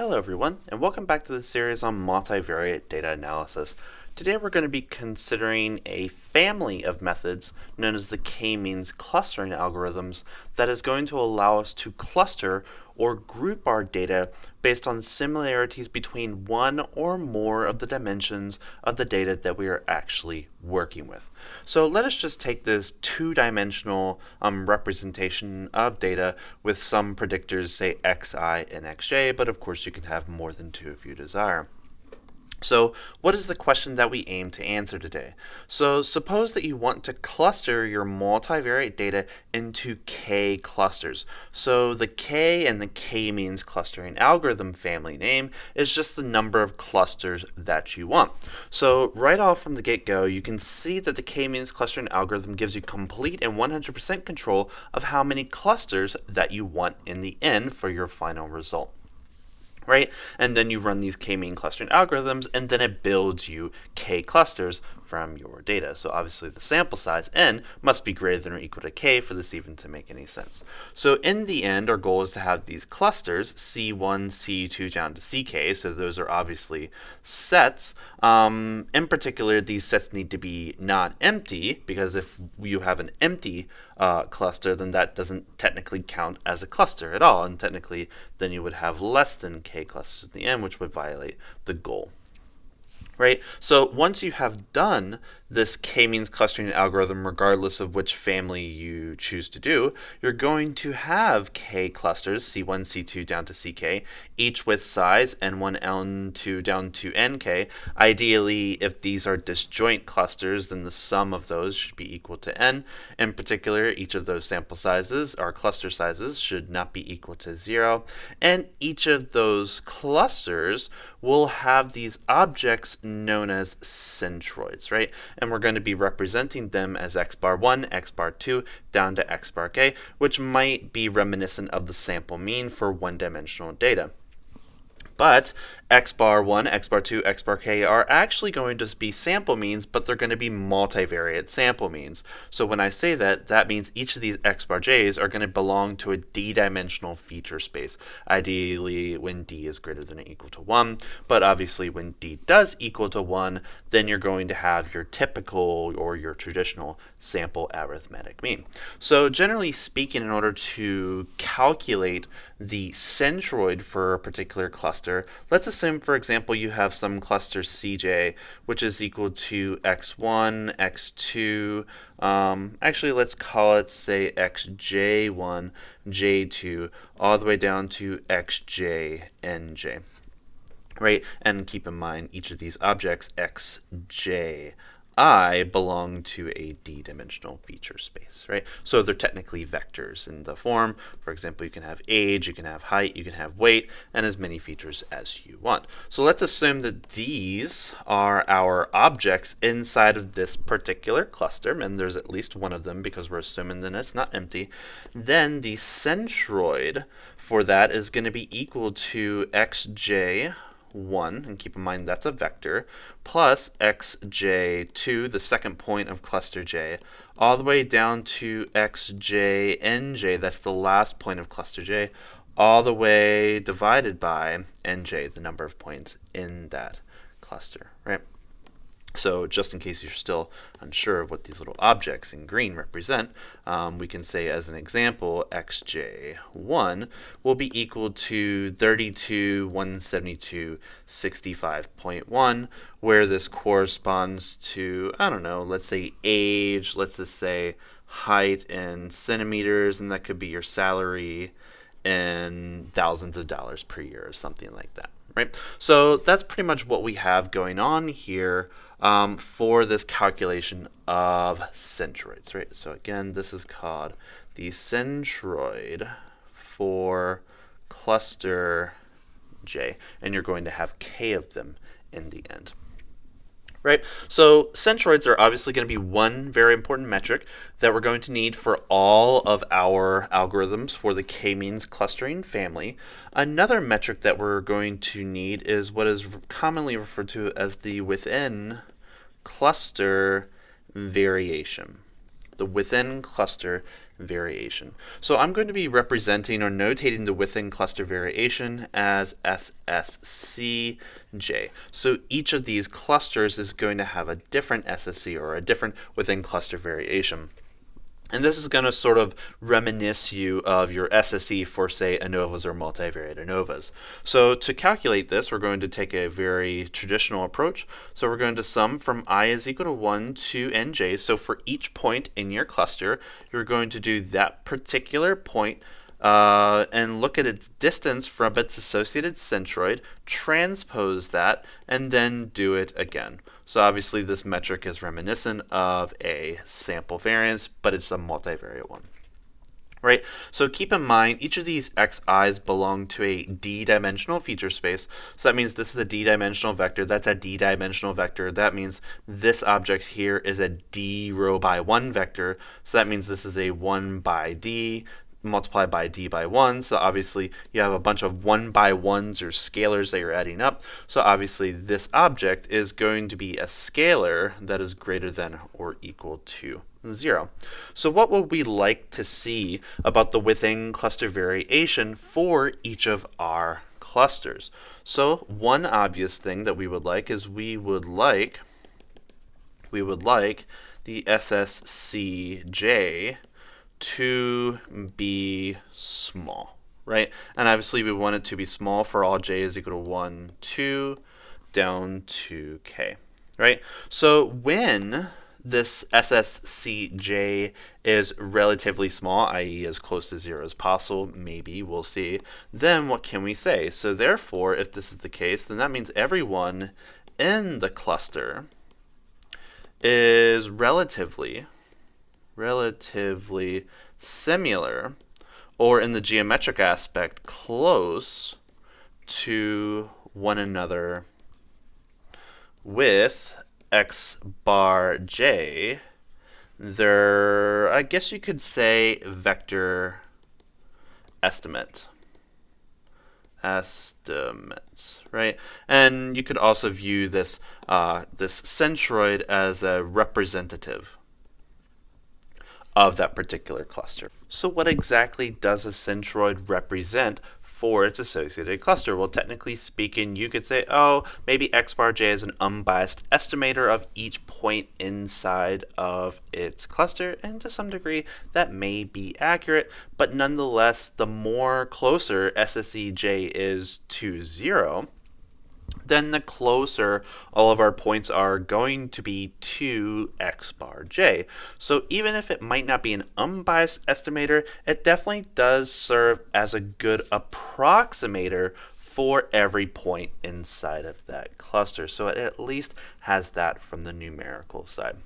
Hello everyone, and welcome back to the series on multivariate data analysis. Today we're going to be considering a family of methods known as the k-means clustering algorithms that is going to allow us to cluster or group our data based on similarities between one or more of the dimensions of the data that we are actually working with. So let us just take this two-dimensional representation of data with some predictors, say xi and xj, but of course you can have more than two if you desire. So what is the question that we aim to answer today? So suppose that you want to cluster your multivariate data into k clusters. So the k and the k-means clustering algorithm family name is just the number of clusters that you want. So right off from the get-go, you can see that the k-means clustering algorithm gives you complete and 100% control of how many clusters that you want in the end for your final result. Right? And then you run these k-mean clustering algorithms, and then it builds you k clusters from your data. So obviously the sample size, n, must be greater than or equal to k for this even to make any sense. So in the end, our goal is to have these clusters, C1, C2 down to Ck, so those are obviously sets. In particular, these sets need to be not empty, because if you have an empty cluster, then that doesn't technically count as a cluster at all, and technically then you would have less than k clusters at the end, which would violate the goal. Right? So once you have done this k-means clustering algorithm, regardless of which family you choose to do, you're going to have k clusters, C1, C2 down to Ck, each with size n1, n2 down to nk. Ideally, if these are disjoint clusters, then the sum of those should be equal to n. In particular, each of those sample sizes, or cluster sizes, should not be equal to 0. And each of those clusters will have these objects known as centroids, right? And we're going to be representing them as x bar 1, x bar 2, down to x bar k, which might be reminiscent of the sample mean for one-dimensional data. But x bar 1, x bar 2, x bar k are actually going to be sample means, but they're going to be multivariate sample means. So when I say that, that means each of these x bar j's are going to belong to a d-dimensional feature space, ideally when d is greater than or equal to 1. But obviously when d does equal to 1, then you're going to have your typical or your traditional sample arithmetic mean. So generally speaking, in order to calculate the centroid for a particular cluster, let's assume, for example, you have some cluster Cj, which is equal to x1, x2, actually let's call it, say, xj1, j2, all the way down to xj, nj. Right? And keep in mind, each of these objects, xj, I belong to a d-dimensional feature space, right? So they're technically vectors in the form. For example, you can have age, you can have height, you can have weight, and as many features as you want. So let's assume that these are our objects inside of this particular cluster, and there's at least one of them because we're assuming that it's not empty. Then the centroid for that is going to be equal to xj1, and keep in mind that's a vector, plus xj2, the second point of cluster j, all the way down to xj nj, that's the last point of cluster j, all the way divided by nj, the number of points in that cluster, right? So just in case you're still unsure of what these little objects in green represent, we can say as an example, xj1 will be equal to 32, 172, 65.1, where this corresponds to, I don't know, let's say age, let's just say height in centimeters, and that could be your salary in thousands of dollars per year or something like that, right? So that's pretty much what we have going on here for this calculation of centroids, right? So again, this is called the centroid for cluster J, and you're going to have k of them in the end. Right? So centroids are obviously going to be one very important metric that we're going to need for all of our algorithms for the k-means clustering family. Another metric that we're going to need is what is commonly referred to as the within cluster variation. the within cluster variation. So I'm going to be representing or notating the within cluster variation as SSCJ. So each of these clusters is going to have a different SSC or a different within cluster variation. And this is going to sort of reminisce you of your SSE for, say, ANOVAs or multivariate ANOVAs. So to calculate this, we're going to take a very traditional approach. So we're going to sum from I is equal to 1 to nj. So for each point in your cluster, you're going to do that particular point and look at its distance from its associated centroid, transpose that, and then do it again. So obviously this metric is reminiscent of a sample variance, but it's a multivariate one. Right? So keep in mind, each of these xi's belong to a d-dimensional feature space. So that means this is a d-dimensional vector. That's a d-dimensional vector. That means this object here is a d row by 1 vector. So that means this is a 1 by d multiplied by d by 1. So obviously you have a bunch of 1 by 1s or scalars that you're adding up. So obviously this object is going to be a scalar that is greater than or equal to 0. So what would we like to see about the within cluster variation for each of our clusters? So one obvious thing that we would like is we would like the SSCJ to be small, right? And obviously we want it to be small for all j is equal to 1, 2, down to k, right? So when this SSCJ is relatively small, i.e. as close to 0 as possible, maybe, we'll see, then what can we say? So therefore, if this is the case, then that means everyone in the cluster is relatively similar, or in the geometric aspect, close to one another with x bar j, their, I guess you could say, vector estimates, right? And you could also view this this centroid as a representative of that particular cluster. So what exactly does a centroid represent for its associated cluster? Well, technically speaking, you could say, oh, maybe x bar j is an unbiased estimator of each point inside of its cluster, and to some degree that may be accurate, but nonetheless, the more closer SSEJ is to 0, then the closer all of our points are going to be to x bar j. So even if it might not be an unbiased estimator, it definitely does serve as a good approximator for every point inside of that cluster. So it at least has that from the numerical side.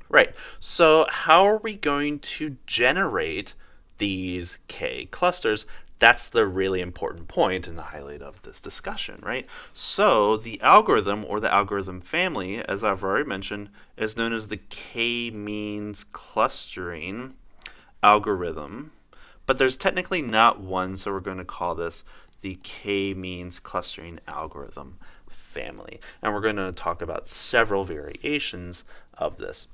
Right, so how are we going to generate these k clusters? That's the really important point and the highlight of this discussion, right? So the algorithm or the algorithm family, as I've already mentioned, is known as the k-means clustering algorithm. But there's technically not one, so we're going to call this the k-means clustering algorithm family. And we're going to talk about several variations of this.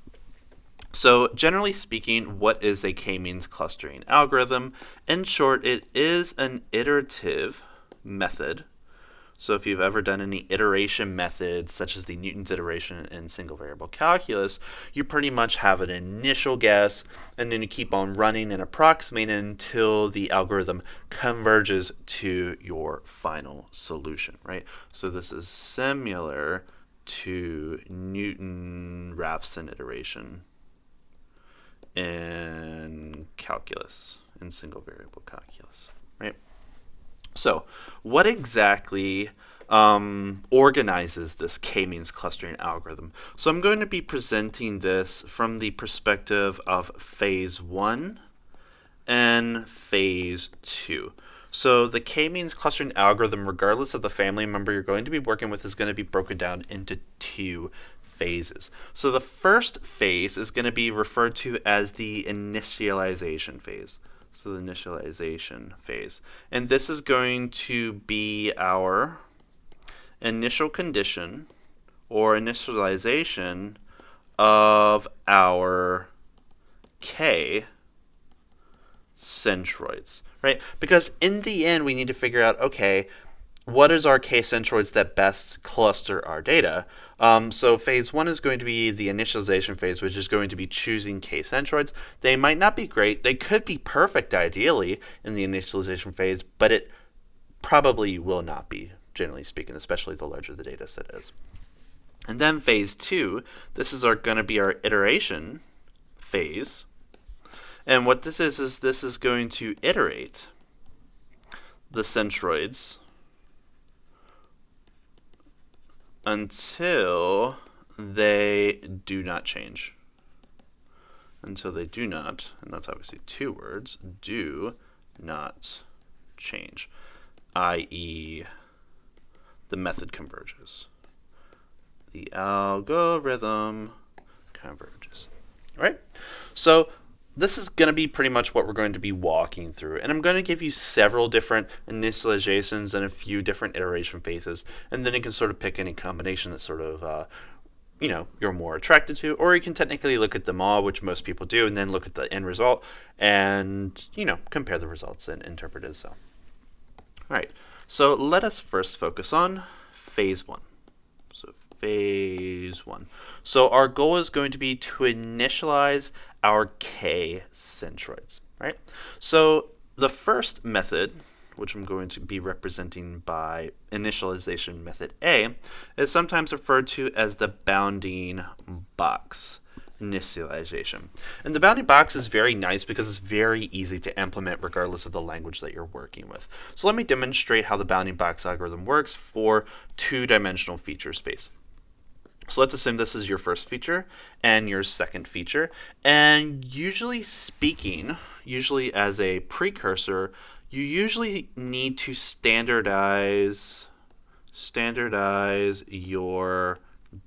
So generally speaking, what is a k-means clustering algorithm? In short, it is an iterative method. So if you've ever done any iteration methods, such as the Newton's iteration in single variable calculus, you pretty much have an initial guess, and then you keep on running and approximating until the algorithm converges to your final solution, right? So this is similar to Newton-Raphson iteration in calculus, in single variable calculus, right? So what exactly organizes this k-means clustering algorithm? So I'm going to be presenting this from the perspective of phase 1 and phase 2. So the k-means clustering algorithm, regardless of the family member you're going to be working with, is going to be broken down into 2 phases. So the first phase is going to be referred to as the initialization phase. So the initialization phase. And this is going to be our initial condition or initialization of our k centroids, right? Because in the end, we need to figure out, okay, what is our k centroids that best cluster our data? So phase one is going to be the initialization phase, which is going to be choosing k centroids. They might not be great. They could be perfect, ideally, in the initialization phase, but it probably will not be, generally speaking, especially the larger the data set is. And then phase two, this is going to be our iteration phase. And what this is this is going to iterate the centroids until they do not change. Until they do not, and that's obviously two words, do not change, i.e. the method converges. The algorithm converges. All right? So this is going to be pretty much what we're going to be walking through. And I'm going to give you several different initializations and a few different iteration phases. And then you can sort of pick any combination that sort of, you're more attracted to. Or you can technically look at them all, which most people do, and then look at the end result and, compare the results and interpret it as so. All right. So let us first focus on phase one. So phase one. So our goal is going to be to initialize our k centroids, right? So the first method, which I'm going to be representing by initialization method A, is sometimes referred to as the bounding box initialization. And the bounding box is very nice because it's very easy to implement regardless of the language that you're working with. So let me demonstrate how the bounding box algorithm works for two-dimensional feature space. So let's assume this is your first feature and your second feature. And usually speaking, usually as a precursor, you usually need to standardize your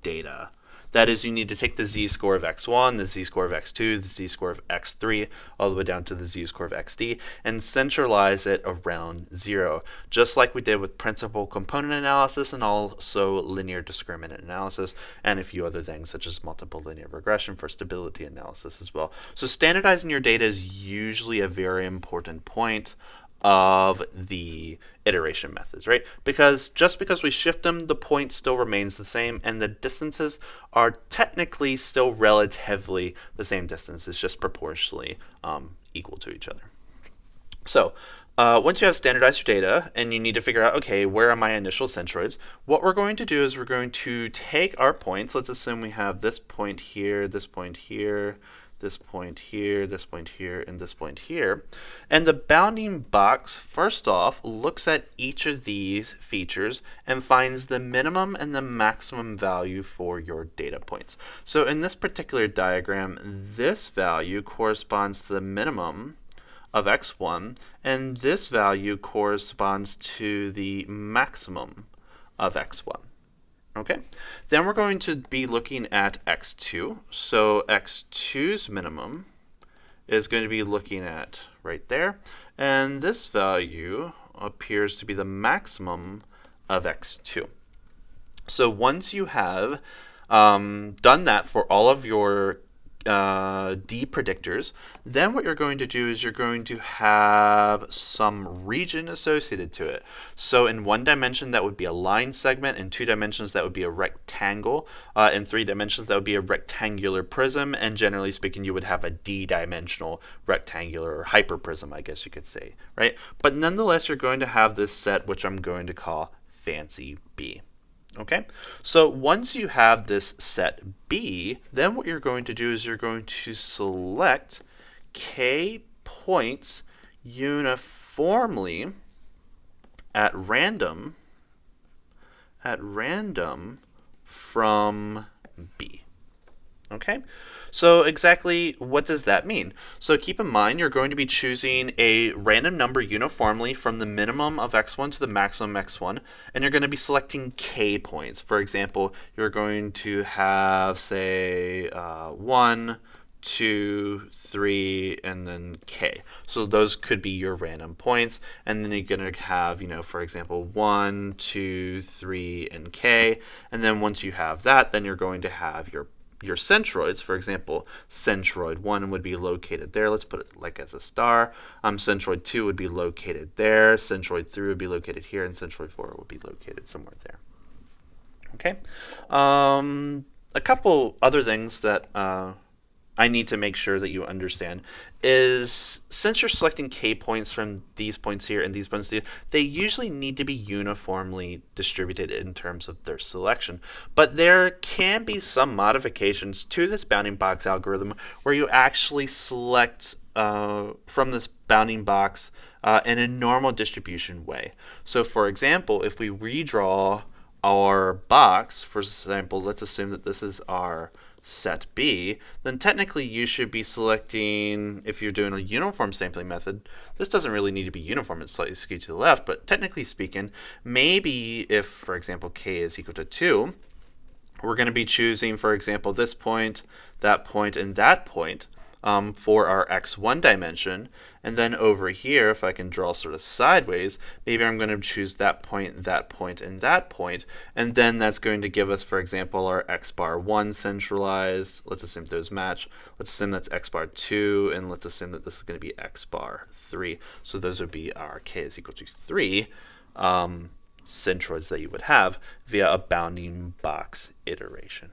data. That is, you need to take the z-score of x1, the z-score of x2, the z-score of x3, all the way down to the z-score of xd, and centralize it around 0, just like we did with principal component analysis and also linear discriminant analysis, and a few other things such as multiple linear regression for stability analysis as well. So standardizing your data is usually a very important point of the iteration methods, right? Because just because we shift them, the point still remains the same, and the distances are technically still relatively the same distance. It's just proportionally equal to each other. So once you have standardized your data and you need to figure out, okay, where are my initial centroids, what we're going to do is we're going to take our points. Let's assume we have this point here, this point here, this point here, this point here, and this point here. And the bounding box, first off, looks at each of these features and finds the minimum and the maximum value for your data points. So in this particular diagram, this value corresponds to the minimum of x1, and this value corresponds to the maximum of x1. Okay, then we're going to be looking at x2. So x2's minimum is going to be looking at right there. And this value appears to be the maximum of x2. So once you have done that for all of your D predictors, then what you're going to do is you're going to have some region associated to it. So in one dimension, that would be a line segment. In two dimensions, that would be a rectangle. In three dimensions, that would be a rectangular prism. And generally speaking, you would have a D-dimensional rectangular or hyperprism, I guess you could say, right? But nonetheless, you're going to have this set, which I'm going to call fancy B. Okay, so once you have this set B, then what you're going to do is you're going to select k points uniformly at random from B. Okay, so exactly what does that mean? So keep in mind you're going to be choosing a random number uniformly from the minimum of x1 to the maximum x1, and you're going to be selecting k points. For example, you're going to have, say, 1, 2, 3, and then k. So those could be your random points, and then you're going to have, for example, 1, 2, 3, and k. And then once you have that, then you're going to have your your centroids. For example, centroid 1 would be located there. Let's put it like as a star. Centroid 2 would be located there. Centroid 3 would be located here, and centroid 4 would be located somewhere there. Okay. A couple other things that I need to make sure that you understand is, since you're selecting k points from these points here and these points here, they usually need to be uniformly distributed in terms of their selection. But there can be some modifications to this bounding box algorithm where you actually select from this bounding box in a normal distribution way. So for example, if we redraw our box, for example, let's assume that this is our set B, then technically you should be selecting, if you're doing a uniform sampling method, this doesn't really need to be uniform, it's slightly skewed to the left, but technically speaking, maybe if, for example, k is equal to 2, we're going to be choosing, for example, this point, and that point for our x1 dimension. And then over here, if I can draw sort of sideways, maybe I'm going to choose that point, and that point, and that point. And then that's going to give us, for example, our x bar 1 centralized. Let's assume those match. Let's assume that's x bar 2, and let's assume that this is going to be x bar 3. So those would be our k is equal to 3 centroids that you would have via a bounding box iteration.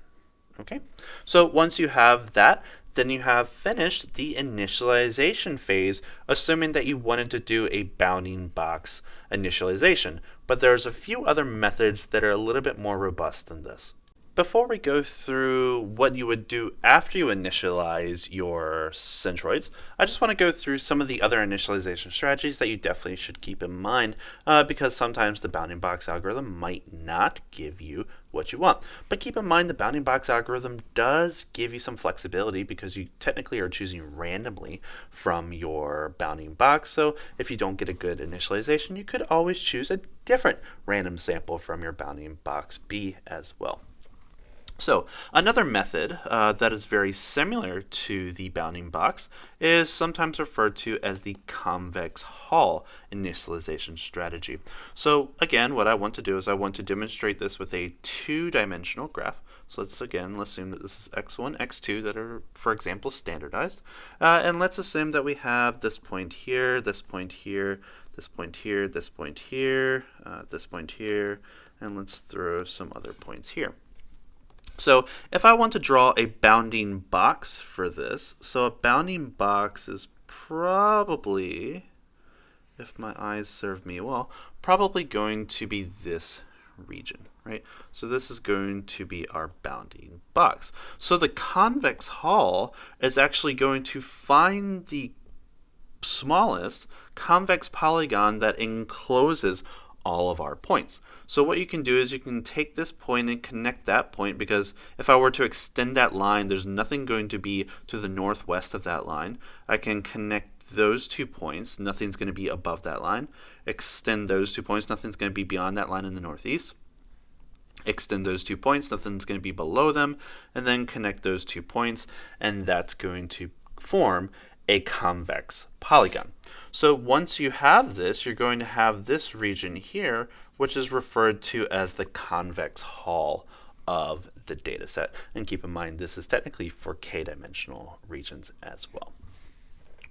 Okay, so once you have that, then you have finished the initialization phase, assuming that you wanted to do a bounding box initialization. But there's a few other methods that are a little bit more robust than this. Before we go through what you would do after you initialize your centroids, I just want to go through some of the other initialization strategies that you definitely should keep in mind, because sometimes the bounding box algorithm might not give you what you want. But keep in mind the bounding box algorithm does give you some flexibility because you technically are choosing randomly from your bounding box. So if you don't get a good initialization, you could always choose a different random sample from your bounding box B as well. So another method that is very similar to the bounding box is sometimes referred to as the convex hull initialization strategy. So again, what I want to do is I want to demonstrate this with a two-dimensional graph. So let's assume that this is x1, x2 that are, for example, standardized. And let's assume that we have this point here, this point here, this point here, this point here, this point here, and let's throw some other points here. So if I want to draw a bounding box for this, so a bounding box is probably, if my eyes serve me well, probably going to be this region, right? So this is going to be our bounding box. So the convex hull is actually going to find the smallest convex polygon that encloses all of our points. So what you can do is you can take this point and connect that point, because if I were to extend that line, there's nothing going to be to the northwest of that line. I can connect those 2 points, nothing's going to be above that line. Extend those 2 points, nothing's going to be beyond that line in the northeast. Extend those 2 points, nothing's going to be below them, and then connect those 2 points, and that's going to form a convex polygon. So once you have this, you're going to have this region here, which is referred to as the convex hull of the data set. And keep in mind, this is technically for k-dimensional regions as well.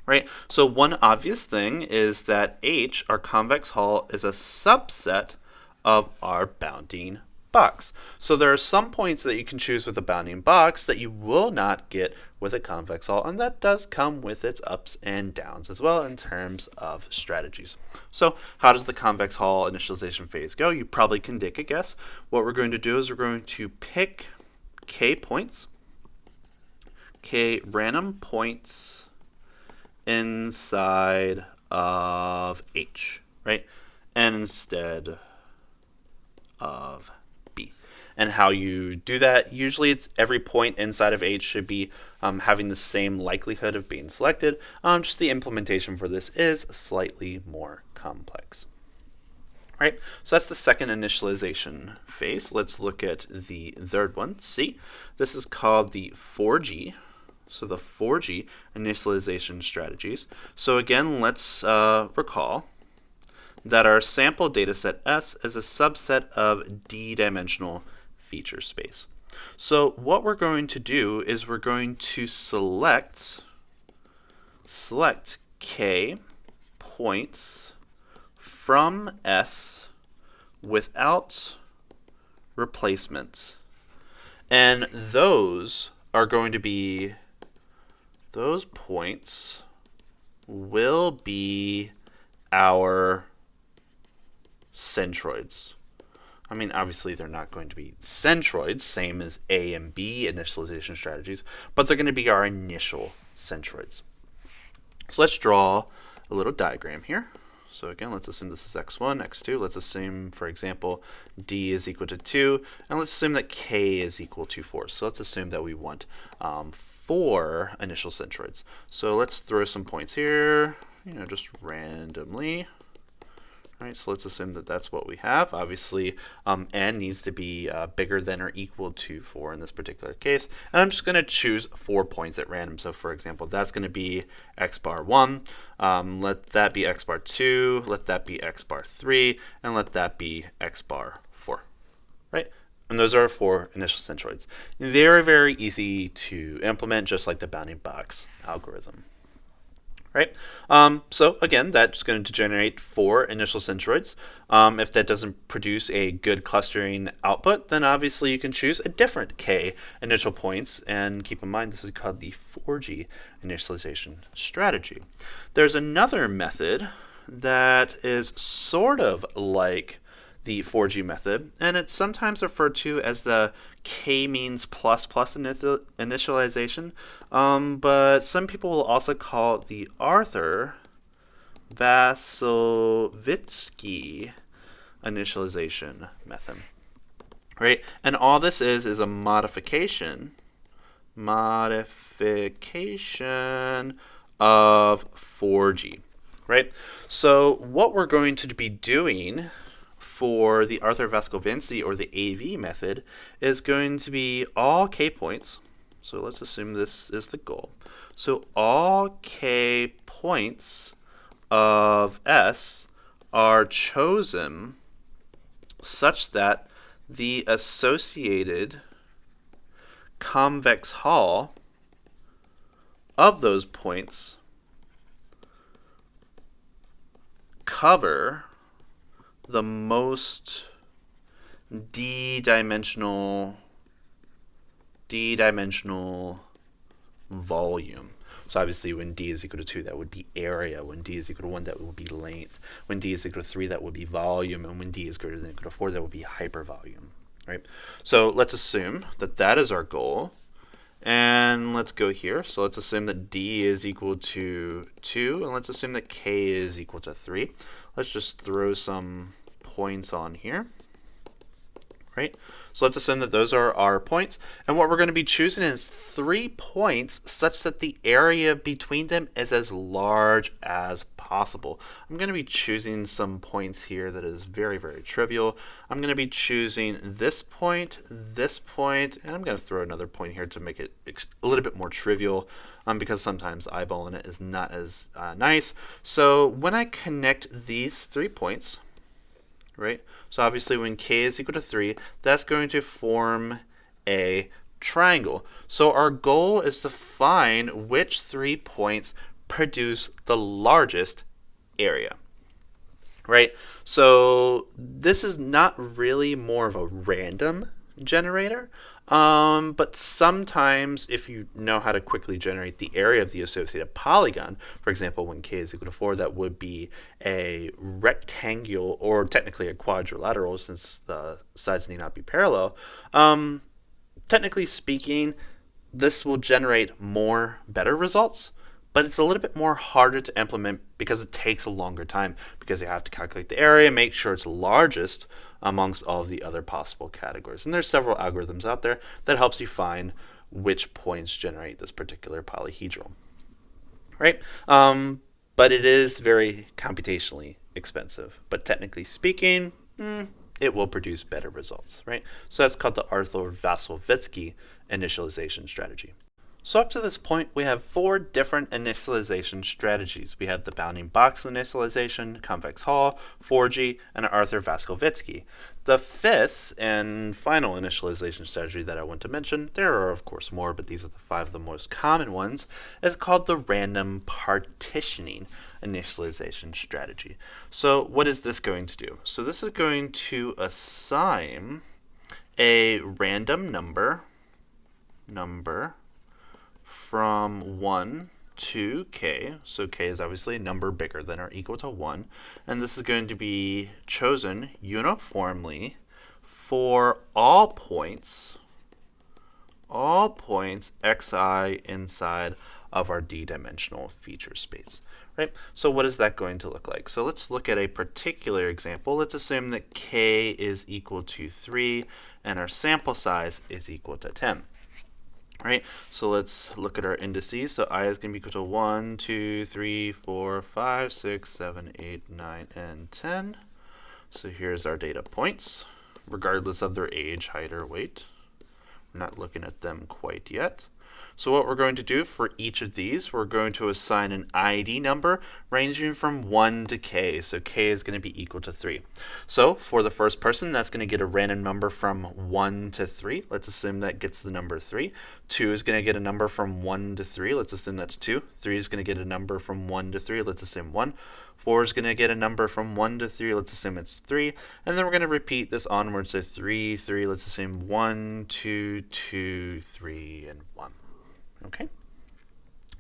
Right? So one obvious thing is that H, our convex hull, is a subset of our bounding box. So there are some points that you can choose with a bounding box that you will not get with a convex hull, and that does come with its ups and downs as well in terms of strategies. So how does the convex hull initialization phase go? You probably can take a guess. What we're going to do is we're going to pick k points, k random points inside of H, right? And instead of B. And how you do that, usually it's every point inside of H should be having the same likelihood of being selected. Just the implementation for this is slightly more complex. Right, so that's the second initialization phase. Let's look at the third one, C. This is called the Forgy. So the Forgy initialization strategies. So again, let's recall that our sample dataset S is a subset of d-dimensional feature space. So what we're going to do is we're going to select k points from S without replacement. And those points will be our centroids. I mean, obviously they're not going to be centroids, same as A and B initialization strategies, but they're going to be our initial centroids. So let's draw a little diagram here. So again, let's assume this is x1, x2. Let's assume, for example, d is equal to 2, and let's assume that k is equal to 4. So let's assume that we want 4 initial centroids. So let's throw some points here, just randomly. All right, so let's assume that that's what we have. Obviously, n needs to be bigger than or equal to 4 in this particular case. And I'm just going to choose 4 points at random. So for example, that's going to be x bar 1. Let that be x bar 2. Let that be x bar 3. And let that be x bar 4. Right? And those are our 4 initial centroids. Very, very easy to implement, just like the bounding box algorithm. Right? So again, that's going to generate 4 initial centroids. If that doesn't produce a good clustering output, then obviously you can choose a different k initial points. And keep in mind, this is called the Forgy initialization strategy. There's another method that is sort of like the Forgy method, and it's sometimes referred to as the k-means plus initialization, but some people will also call it the Arthur Vasovitsky initialization method. Right? And all this is a modification of Forgy. Right? So what we're going to be doing for the Arthur Vasovitsky or the AV method is going to be all k points. So let's assume this is the goal. So all k points of S are chosen such that the associated convex hull of those points cover the most d-dimensional volume. So obviously when d is equal to 2, that would be area. When d is equal to 1, that would be length. When d is equal to 3, that would be volume. And when d is greater than or equal to 4, that would be hypervolume. Right? So let's assume that that is our goal. And let's go here. So let's assume that d is equal to 2, and let's assume that k is equal to 3. Let's just throw some points on here. Right? So let's assume that those are our points. And what we're going to be choosing is 3 points such that the area between them is as large as possible. I'm going to be choosing some points here that is very, very trivial. I'm going to be choosing this point, and I'm going to throw another point here to make it a little bit more trivial, because sometimes eyeballing it is not as nice. So when I connect these 3 points, right? So obviously when k is equal to 3, that's going to form a triangle. So our goal is to find which 3 points produce the largest area. Right? So this is not really more of a random generator, but sometimes if you know how to quickly generate the area of the associated polygon, for example, when k is equal to 4, that would be a rectangle, or technically a quadrilateral since the sides need not be parallel. Technically speaking, this will generate better results, but it's a little bit more harder to implement because it takes a longer time, because you have to calculate the area, make sure it's largest amongst all of the other possible categories. And there's several algorithms out there that helps you find which points generate this particular polyhedral. Right? But it is very computationally expensive. But technically speaking, it will produce better results. Right? So that's called the Arthur Vasovitsky initialization strategy. So up to this point, we have 4 different initialization strategies. We have the bounding box initialization, convex Hall, Forgy, and Arthur Vaskovitsky. The 5th and final initialization strategy that I want to mention, there are of course more, but these are the 5 of the most common ones, is called the random partitioning initialization strategy. So what is this going to do? So this is going to assign a random number from 1 to k. So k is obviously a number bigger than or equal to 1. And this is going to be chosen uniformly for all points xi inside of our d-dimensional feature space. Right? So what is that going to look like? So let's look at a particular example. Let's assume that k is equal to 3 and our sample size is equal to 10. Right, so let's look at our indices. So I is going to be equal to 1, 2, 3, 4, 5, 6, 7, 8, 9, and 10. So here's our data points, regardless of their age, height, or weight. We're not looking at them quite yet. So what we're going to do for each of these, we're going to assign an ID number ranging from 1 to k. So k is going to be equal to 3. So for the first person, that's going to get a random number from 1 to 3. Let's assume that gets the number 3. 2 is going to get a number from 1 to 3. Let's assume that's 2. 3 is going to get a number from 1 to 3. Let's assume 1. 4 is going to get a number from 1 to 3. Let's assume it's 3. And then we're going to repeat this onwards. So 3, 3. Let's assume 1, 2, 2, 3, and 1. Okay.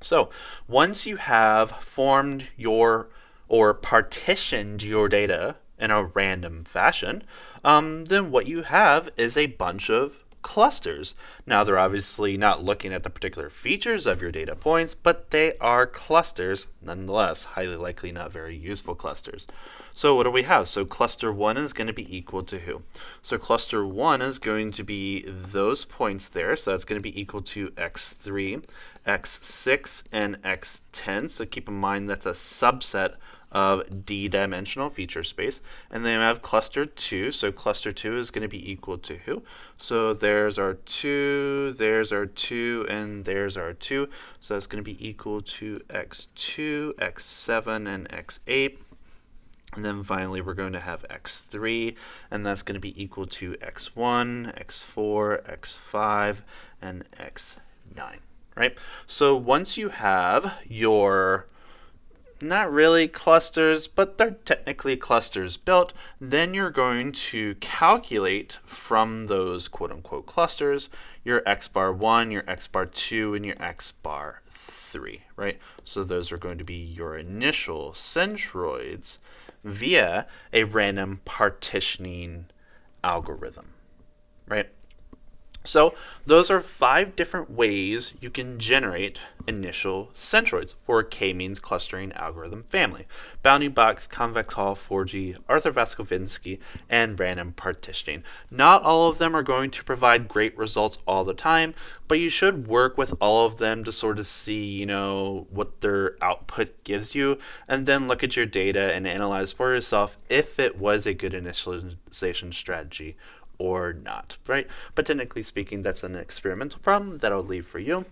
So once you have formed your or partitioned your data in a random fashion, then what you have is a bunch of clusters. Now they're obviously not looking at the particular features of your data points, but they are clusters nonetheless, highly likely not very useful clusters. So what do we have? So cluster 1 is going to be equal to who? So cluster 1 is going to be those points there. So that's going to be equal to x3, x6, and x10. So keep in mind that's a subset of d-dimensional feature space. And then we have cluster 2. So cluster 2 is going to be equal to who? So there's our 2, there's our 2, and there's our 2. So that's going to be equal to x2, x7, and x8. And then finally, we're going to have x3, and that's going to be equal to x1, x4, x5, and x9. Right? So once you have your not really clusters, but they're technically clusters built, then you're going to calculate from those quote-unquote clusters your x bar 1, your x bar 2, and your x bar 3, right? So those are going to be your initial centroids via a random partitioning algorithm, right? So those are 5 different ways you can generate initial centroids for a k-means clustering algorithm family: bounding box, convex Hall, Forgy, Arthur Vaskovitsky, and random partitioning. Not all of them are going to provide great results all the time, but you should work with all of them to sort of see, what their output gives you, and then look at your data and analyze for yourself if it was a good initialization strategy or not, right? But technically speaking, that's an experimental problem that I'll leave for you.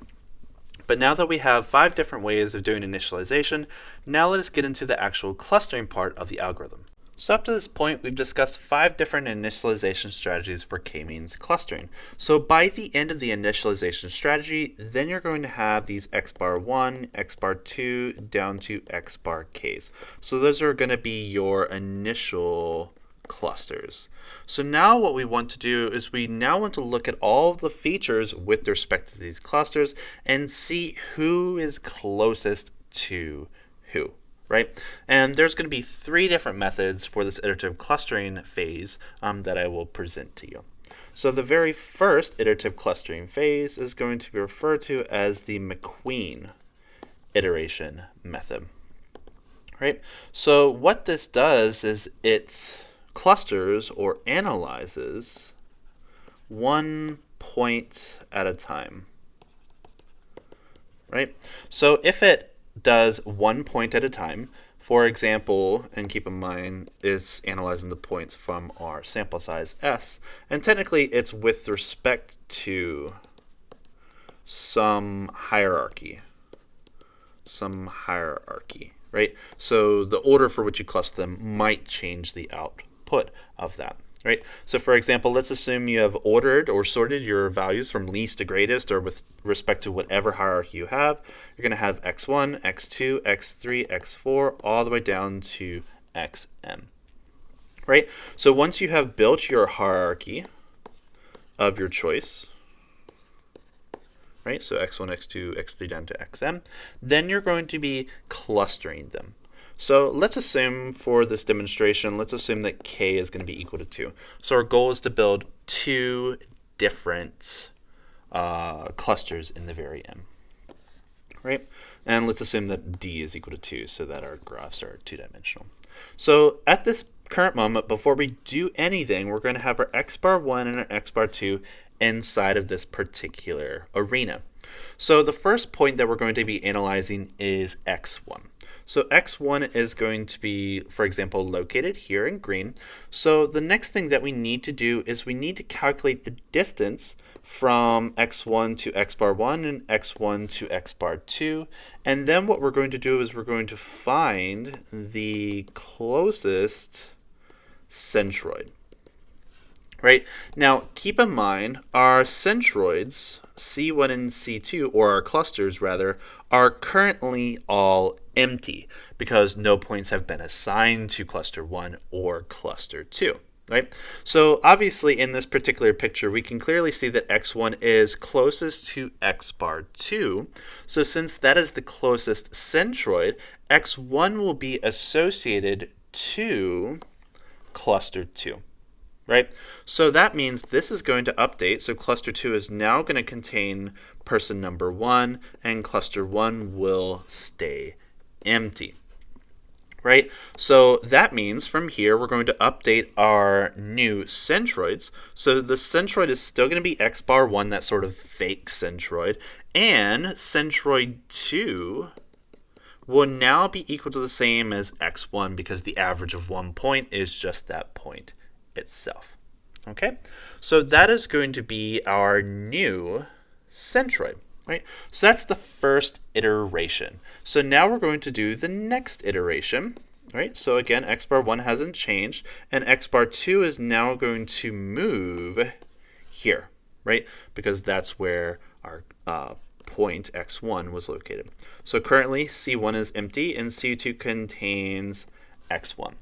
But now that we have 5 different ways of doing initialization, now let us get into the actual clustering part of the algorithm. So up to this point, we've discussed 5 different initialization strategies for k-means clustering. So by the end of the initialization strategy, then you're going to have these x bar 1, x bar 2, down to x bar k's. So those are going to be your initial clusters. So now what we want to do is we now want to look at all of the features with respect to these clusters and see who is closest to who, right? And there's going to be 3 different methods for this iterative clustering phase that I will present to you. So the very first iterative clustering phase is going to be referred to as the MacQueen iteration method, right? So what this does is it clusters or analyzes 1 point at a time, right? So if it does 1 point at a time, for example, and keep in mind it's analyzing the points from our sample size S, and technically it's with respect to some hierarchy, right? So the order for which you cluster them might change the output of that, right? So for example, let's assume you have ordered or sorted your values from least to greatest, or with respect to whatever hierarchy you have. You're going to have x1, x2, x3, x4, all the way down to xm, right? So once you have built your hierarchy of your choice, right? So x1, x2, x3 down to xm, then you're going to be clustering them. So let's assume for this demonstration, let's assume that k is going to be equal to 2. So our goal is to build 2 different clusters in the very m, right? And let's assume that d is equal to 2 so that our graphs are 2-dimensional. So at this current moment, before we do anything, we're going to have our x bar 1 and our x bar 2 inside of this particular arena. So the first point that we're going to be analyzing is x1. So x1 is going to be, for example, located here in green. So the next thing that we need to do is we need to calculate the distance from x1 to x bar 1 and x1 to x bar 2. And then what we're going to do is we're going to find the closest centroid. Right? Now, keep in mind, our centroids, C1 and C2, or our clusters rather, are currently all empty because no points have been assigned to cluster 1 or cluster 2. Right? So obviously in this particular picture, we can clearly see that x1 is closest to x bar 2. So since that is the closest centroid, x1 will be associated to cluster 2. Right? So that means this is going to update. So cluster 2 is now going to contain person number 1, and cluster 1 will stay empty. Right? So that means from here we're going to update our new centroids. So the centroid is still going to be x bar 1, that sort of fake centroid, and centroid 2 will now be equal to the same as x1 because the average of 1 point is just that point itself. Okay, so that is going to be our new centroid, right? So that's the first iteration. So now we're going to do the next iteration, right? So again, x bar 1 hasn't changed, and x bar 2 is now going to move here, right? Because that's where our point x1 was located. So currently C1 is empty and C2 contains x1.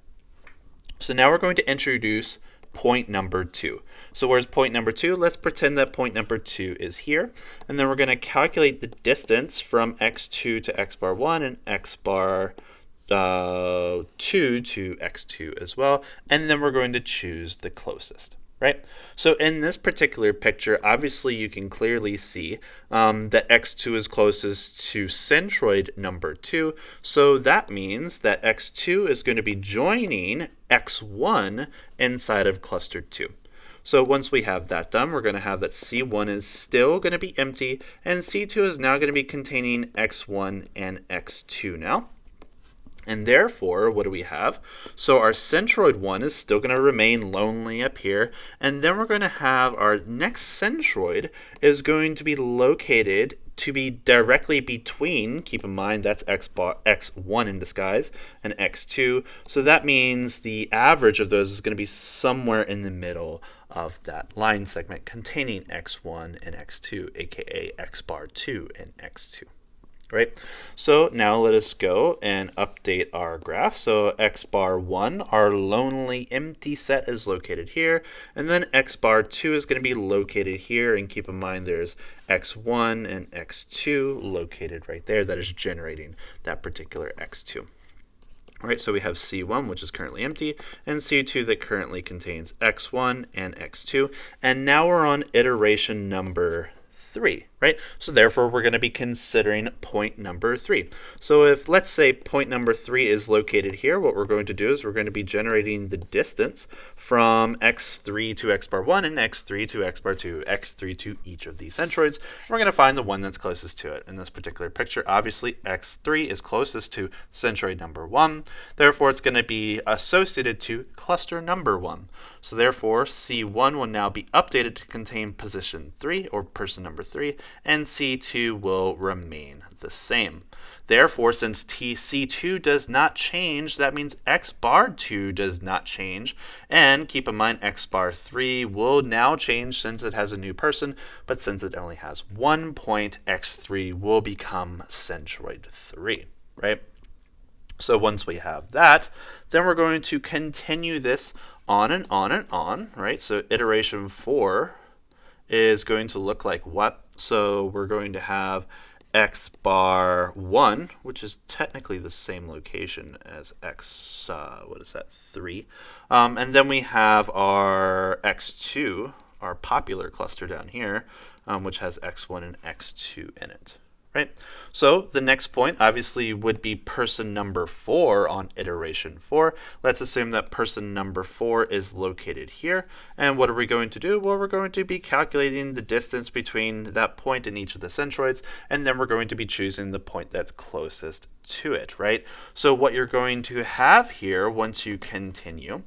So now we're going to introduce point number 2. So where's point number 2? Let's pretend that point number 2 is here. And then we're going to calculate the distance from x2 to x bar 1 and x bar 2 to x2 as well. And then we're going to choose the closest. Right? So in this particular picture, obviously you can clearly see that x2 is closest to centroid number 2. So that means that x2 is going to be joining x1 inside of cluster 2. So once we have that done, we're going to have that C1 is still going to be empty, and C2 is now going to be containing x1 and x2 now. And therefore, what do we have? So our centroid 1 is still going to remain lonely up here. And then we're going to have our next centroid is going to be located to be directly between, keep in mind that's x1 in disguise, and x2. So that means the average of those is going to be somewhere in the middle of that line segment containing x1 and x2, aka x bar 2 and x2. Right? So now let us go and update our graph. So x bar 1, our lonely empty set, is located here. And then x bar 2 is going to be located here. And keep in mind there's x1 and x2 located right there. That is generating that particular x2. All right, so we have C1, which is currently empty, and C2 that currently contains x1 and x2. And now we're on iteration number 3, right? So therefore, we're going to be considering point number 3. So if, let's say, point number 3 is located here, what we're going to do is we're going to be generating the distance from x3 to x bar 1 and x3 to x bar 2, x3 to each of these centroids. We're going to find the one that's closest to it. In this particular picture, obviously, x3 is closest to centroid number 1. Therefore, it's going to be associated to cluster number 1. So therefore, C1 will now be updated to contain position 3, or person number number 3, and C2 will remain the same. Therefore, since C2 does not change, that means X bar 2 does not change. And keep in mind, X bar 3 will now change since it has a new person, but since it only has 1 point, X3 will become centroid 3, right? So once we have that, then we're going to continue this on and on and on, right? So iteration 4 is going to look like what? So we're going to have X bar 1, which is technically the same location as X, 3. And then we have our X2, our popular cluster down here, which has X1 and X2 in it. Right? So the next point obviously would be person number 4 on iteration 4. Let's assume that person number 4 is located here. And what are we going to do? Well, we're going to be calculating the distance between that point and each of the centroids, and then we're going to be choosing the point that's closest to it, right? So what you're going to have here once you continue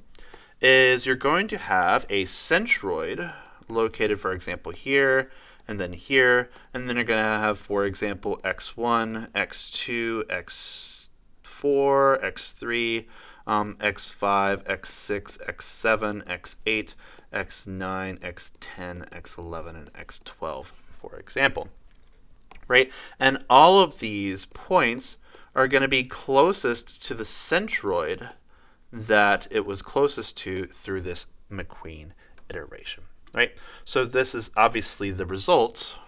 is you're going to have a centroid located, for example, here, and then here, and then you're going to have, for example, x1, x2, x4, x3, x5, x6, x7, x8, x9, x10, x11, and x12, for example. Right? And all of these points are going to be closest to the centroid that it was closest to through this MacQueen iteration. Right? So this is obviously the result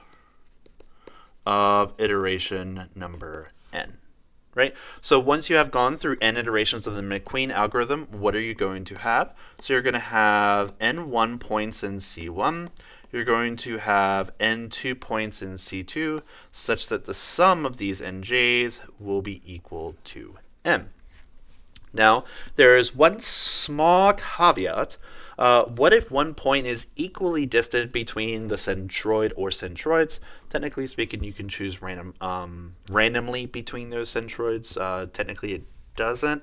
of iteration number n. Right? So once you have gone through n iterations of the MacQueen algorithm, what are you going to have? So you're going to have n1 points in C1. You're going to have n2 points in C2, such that the sum of these nj's will be equal to m. Now, there is one small caveat. What if one point is equally distant between the centroid or centroids? Technically speaking, you can choose randomly between those centroids. Technically, it doesn't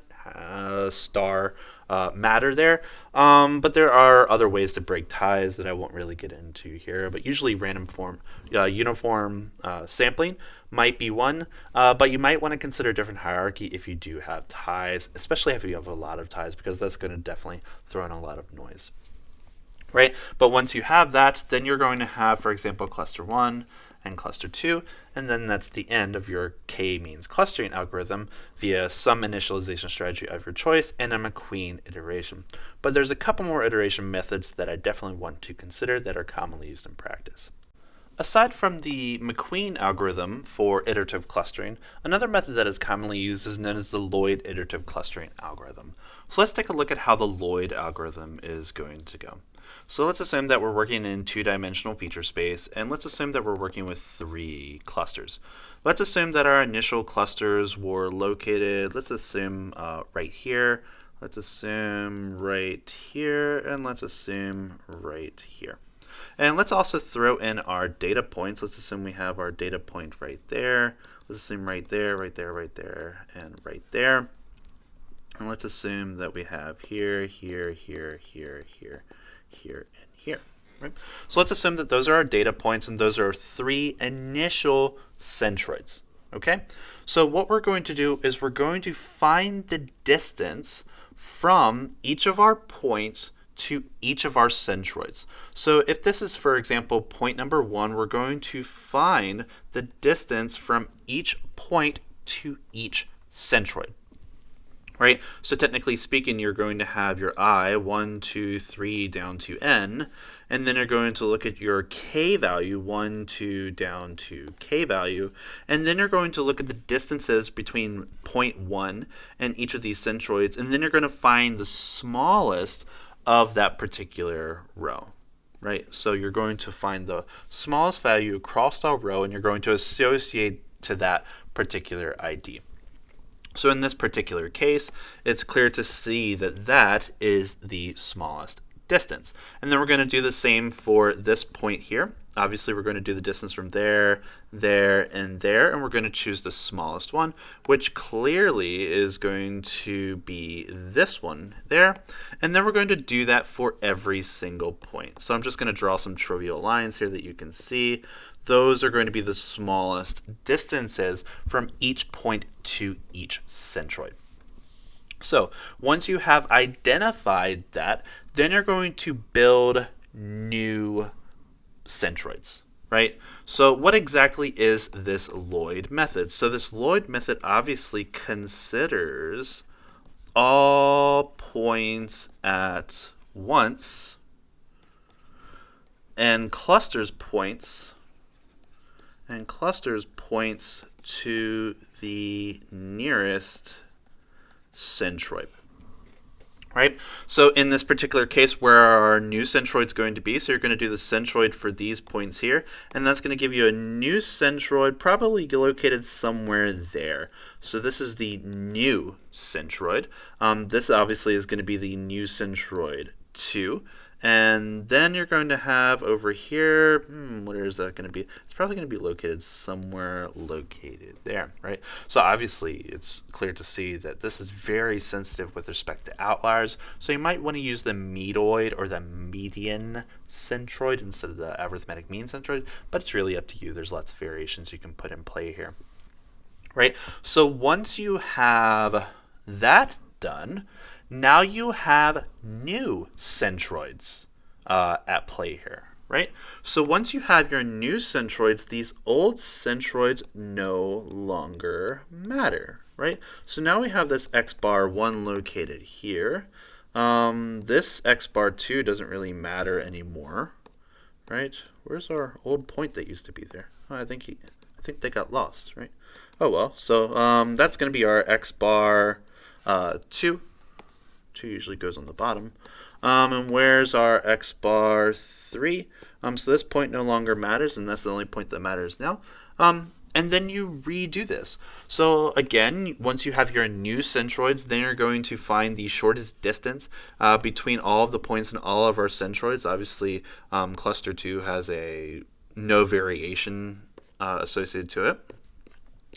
matter there. But there are other ways to break ties that I won't really get into here. But usually uniform sampling might be one, but you might want to consider a different hierarchy if you do have ties, especially if you have a lot of ties, because that's going to definitely throw in a lot of noise. Right? But once you have that, then you're going to have, for example, cluster 1 and cluster 2, and then that's the end of your k-means clustering algorithm via some initialization strategy of your choice and a MacQueen iteration. But there's a couple more iteration methods that I definitely want to consider that are commonly used in practice. Aside from the MacQueen algorithm for iterative clustering, another method that is commonly used is known as the Lloyd iterative clustering algorithm. So let's take a look at how the Lloyd algorithm is going to go. So let's assume that we're working in two-dimensional feature space, and let's assume that we're working with 3 clusters. Let's assume that our initial clusters were located, let's assume right here, let's assume right here, and let's assume right here. And let's also throw in our data points. Let's assume we have our data point right there. Let's assume right there, right there, right there, and right there. And let's assume that we have here, here, here, here, here, here, and here. Right? So let's assume that those are our data points, and those are 3 initial centroids. Okay? So what we're going to do is we're going to find the distance from each of our points to each of our centroids. So if this is, for example, point number 1, we're going to find the distance from each point to each centroid. Right? So technically speaking, you're going to have your I, 1, 2, 3, down to n, and then you're going to look at your k value, 1, 2, down to k value, and then you're going to look at the distances between point 1 and each of these centroids, and then you're going to find the smallest of that particular row, right? So you're going to find the smallest value across our row, and you're going to associate to that particular ID. So in this particular case, it's clear to see that that is the smallest distance. And then we're going to do the same for this point here. Obviously, we're going to do the distance from there, there, and there, and we're going to choose the smallest one, which clearly is going to be this one there. And then we're going to do that for every single point. So I'm just going to draw some trivial lines here that you can see. those are going to be the smallest distances from each point to each centroid. So once you have identified that, then you're going to build new centroids, right? So what exactly is this Lloyd method? So this Lloyd method obviously considers all points at once and clusters points to the nearest centroid. Right? So in this particular case, where are our new centroids going to be? So you're going to do the centroid for these points here, and that's going to give you a new centroid, probably located somewhere there. So this is the new centroid. This obviously is going to be the new centroid 2. And then you're going to have over here, where is that going to be? It's probably going to be located somewhere located there, right? So obviously it's clear to see that this is very sensitive with respect to outliers. So you might want to use the medoid or the median centroid instead of the arithmetic mean centroid, but it's really up to you. There's lots of variations you can put in play here, right? So once you have that done, now you have new centroids at play here, right? So once you have your new centroids, these old centroids no longer matter, right? So now we have this x bar 1 located here. This x bar 2 doesn't really matter anymore, right? Where's our old point that used to be there? Oh, I think they got lost, right? Oh well, so that's going to be our x bar 2. 2 usually goes on the bottom. And where's our x bar 3? So this point no longer matters, and that's the only point that matters now. And then you redo this. So again, once you have your new centroids, then you're going to find the shortest distance between all of the points in all of our centroids. Obviously, cluster 2 has no variation associated to it.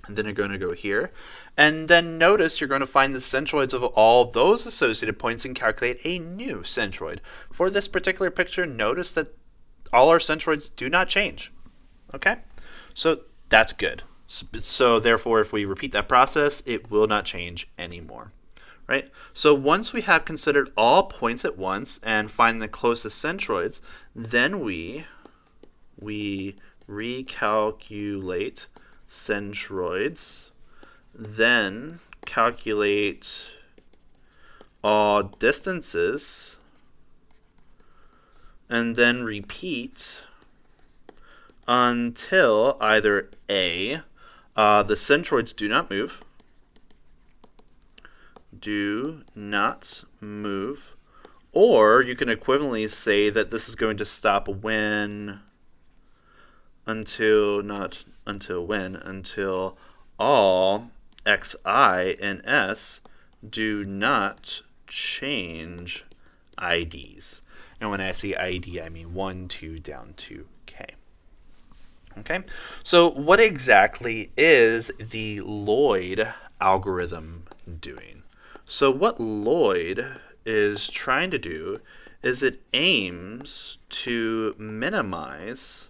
And then you're going to go here. And then notice you're going to find the centroids of all those associated points and calculate a new centroid. For this particular picture, notice that all our centroids do not change. Okay? So that's good. So therefore, if we repeat that process, it will not change anymore. Right? So once we have considered all points at once and find the closest centroids, then we recalculate centroids, then calculate all distances, and then repeat until either A, the centroids do not move, or you can equivalently say that this is going to stop when until all xi and s do not change IDs. And when I say ID, I mean 1, 2, down to k. Okay, so what exactly is the Lloyd algorithm doing? So what Lloyd is trying to do is it aims to minimize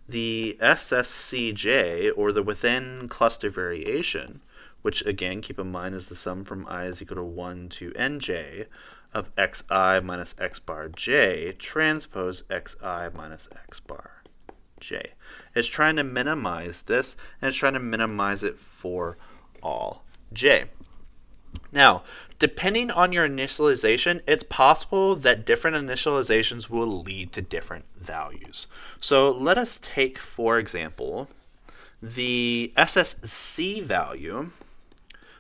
the SSCJ, or the within cluster variation, which again, keep in mind is the sum from I is equal to 1 to nj of xi minus x bar j transpose xi minus x bar j. It's trying to minimize this, and it's trying to minimize it for all j. Now, depending on your initialization, it's possible that different initializations will lead to different values. So let us take, for example, the SSC value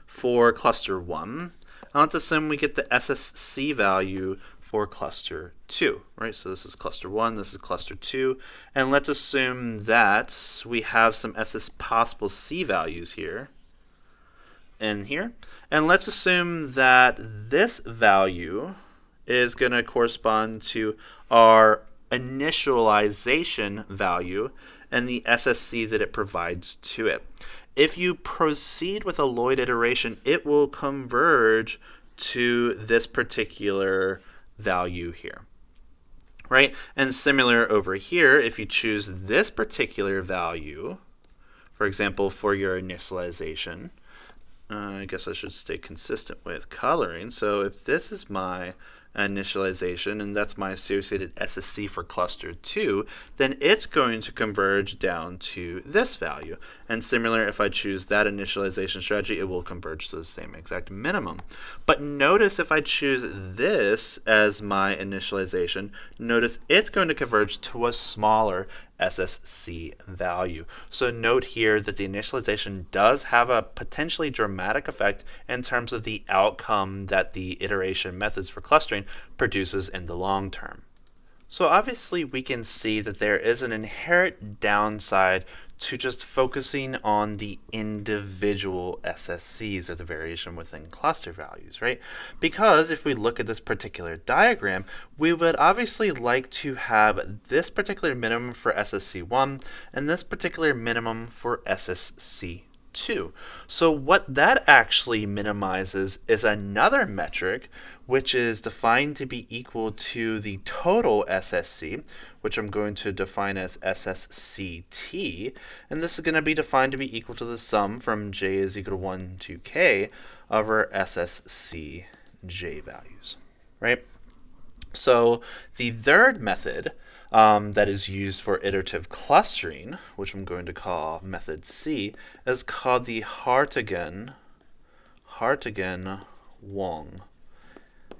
for cluster 1. Now let's assume we get the SSC value for cluster 2, right? So this is cluster 1, this is cluster 2, and let's assume that we have some possible C values here and here. And let's assume that this value is going to correspond to our initialization value and the SSC that it provides to it. If you proceed with a Lloyd iteration, it will converge to this particular value here. right? And similar over here, if you choose this particular value, for example, for your initialization, I guess I should stay consistent with coloring. So if this is my initialization, and that's my associated SSC for cluster 2, then it's going to converge down to this value. And similar, if I choose that initialization strategy, it will converge to the same exact minimum. But notice if I choose this as my initialization, notice it's going to converge to a smaller SSC value. So note here that the initialization does have a potentially dramatic effect in terms of the outcome that the iteration methods for clustering produces in the long term. So obviously we can see that there is an inherent downside to just focusing on the individual SSCs, or the variation within cluster values, right? Because if we look at this particular diagram, we would obviously like to have this particular minimum for SSC1 and this particular minimum for SSC2. So what that actually minimizes is another metric, which is defined to be equal to the total SSC, which I'm going to define as SSCT, and this is going to be defined to be equal to the sum from j is equal to 1 to k of our SSCJ values, right? So the third method that is used for iterative clustering, which I'm going to call method C, is called the Hartigan-Wong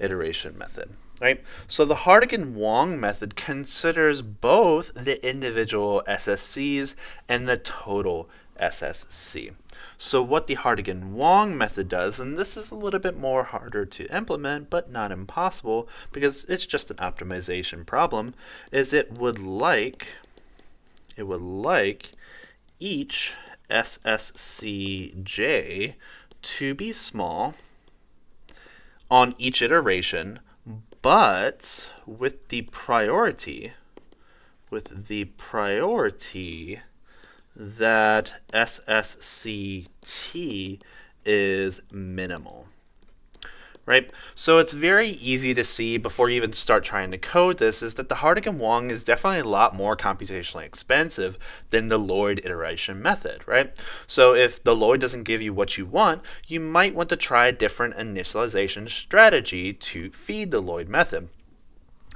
iteration method. Right? So the Hartigan-Wong method considers both the individual SSCs and the total SSC. So what the Hartigan-Wong method does, and this is a little bit more harder to implement, but not impossible because it's just an optimization problem, is it would like each SSCJ to be small on each iteration, but with the priority that SSCT is minimal. Right? So it's very easy to see before you even start trying to code this is that the Hartigan-Wong is definitely a lot more computationally expensive than the Lloyd iteration method, right? So if the Lloyd doesn't give you what you want, you might want to try a different initialization strategy to feed the Lloyd method.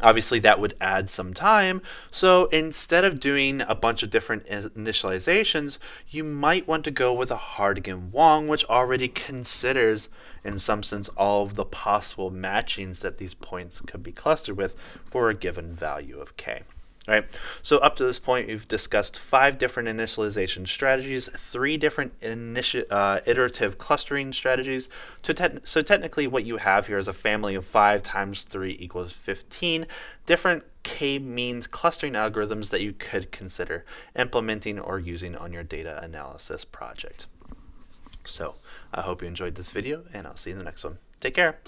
Obviously, that would add some time, so instead of doing a bunch of different initializations, you might want to go with a Hartigan-Wong, which already considers, in some sense, all of the possible matchings that these points could be clustered with for a given value of k. Right? So up to this point, we've discussed 5 different initialization strategies, 3 different iterative clustering strategies. So technically what you have here is a family of 5 times 3 equals 15 different k-means clustering algorithms that you could consider implementing or using on your data analysis project. So I hope you enjoyed this video, and I'll see you in the next one. Take care.